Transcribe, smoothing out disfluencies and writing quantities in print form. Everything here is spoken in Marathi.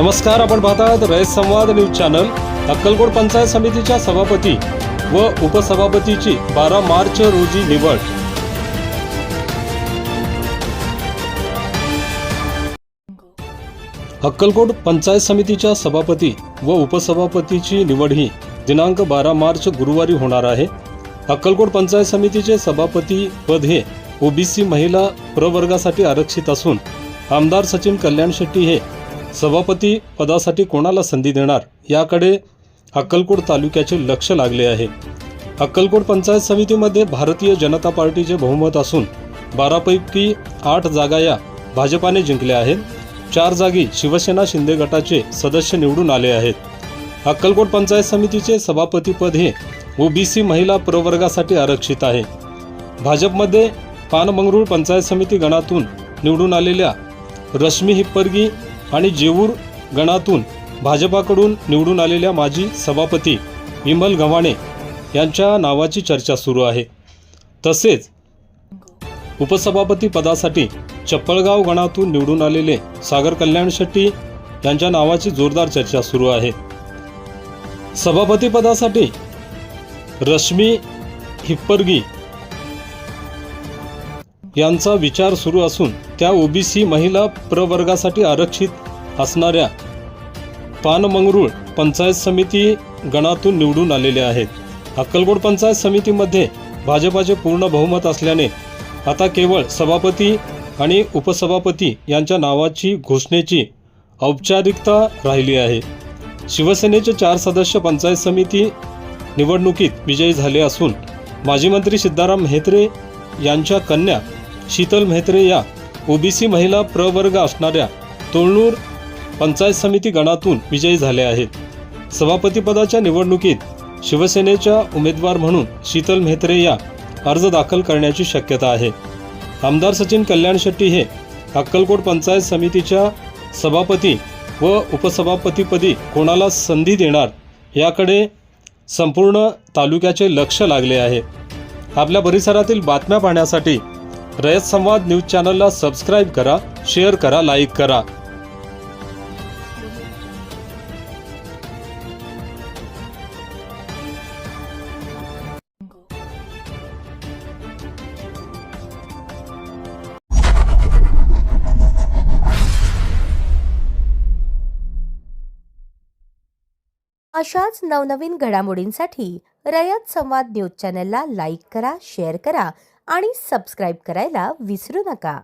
नमस्कार, आपण पाहतात रयत संवाद न्यूज चॅनल। अक्कलकोट पंचायत समितीच्या सभापती व उपसभापतीची 12 मार्च रोजी निवड। अक्कलकोट पंचायत समितीच्या सभापती व उपसभापतीची निवड ही दिनांक 12 मार्च गुरुवारी होणार आहे। अक्कलकोट पंचायत समितीचे सभापती पद हे ओबीसी महिला प्रवर्गासाठी आरक्षित असून आमदार सचिन कल्याण शेट्टी हे सभापती पदासाठी कोणाला संधी देणार याकडे अक्कलकोट तालुक्याचे लक्ष लागले आहे। अक्कलकोट पंचायत समितीमध्ये भारतीय जनता पार्टीचे बहुमत असून 12 पैकी 8 जागा या भाजपाने जिंकल्या आहेत। 4 जागी शिवसेना शिंदे गटाचे सदस्य निवडून आले आहेत। अक्कलकोट पंचायत समितीचे सभापती पद हे ओबीसी महिला प्रवर्गासाठी आरक्षित आहे। भाजपमध्ये पानमंगरूळ पंचायत समिती गणातून निवडून आलेल्या रश्मी हिप्परगी आणि जेऊर गणातून भाजपाकडून निवडून आलेल्या माजी सभापती विमल गव्हाणे यांच्या नावाची चर्चा सुरू आहे। तसेच उपसभापती पदासाठी चप्पळगाव गणातून निवडून आलेले सागर कल्याण शेट्टी यांच्या नावाची जोरदार चर्चा सुरू आहे। सभापती पदासाठी रश्मी हिप्परगी यांचा विचार सुरू असून त्या ओबीसी महिला प्रवर्गासाठी आरक्षित असणाऱ्या पानमंगरूळ पंचायत समिती गणातून निवडून आलेले आहेत। अक्कलकोट पंचायत समितीमध्ये भाजपाचे पूर्ण बहुमत असल्याने आता केवळ सभापती आणि उपसभापती यांच्या नावाची घोषणेची औपचारिकता राहिली आहे। शिवसेनेचे 4 सदस्य पंचायत समिती निवडणुकीत विजयी झाले असून माजी मंत्री सिद्धाराम म्हेत्रे यांच्या कन्या शीतल म्हेत्रे या ओबीसी महिला प्रवर्ग असणाऱ्या तोळनूर पंचायत समिती गणातून विजयी झाले आहेत। सभापतीपदाच्या निवडणुकीत शिवसेनेच्या उमेदवार म्हणून शीतल म्हेत्रे या अर्ज दाखल करण्याची शक्यता आहे। आमदार सचिन कल्याण शेट्टी हे अक्कलकोट पंचायत समितीच्या सभापती व उपसभापतीपदी कोणाला संधी देणार याकडे संपूर्ण तालुक्याचे लक्ष लागले आहे। आपल्या परिसरातील बातम्या पाहण्यासाठी रयत संवाद न्यूज चॅनलला सबस्क्राईब करा, शेअर करा, लाईक करा। अशाच नवनवीन घडामोडींसाठी रयत संवाद न्यूज चॅनलला लाईक करा, शेअर करा आणि सबस्क्राईब करायला विसरू नका।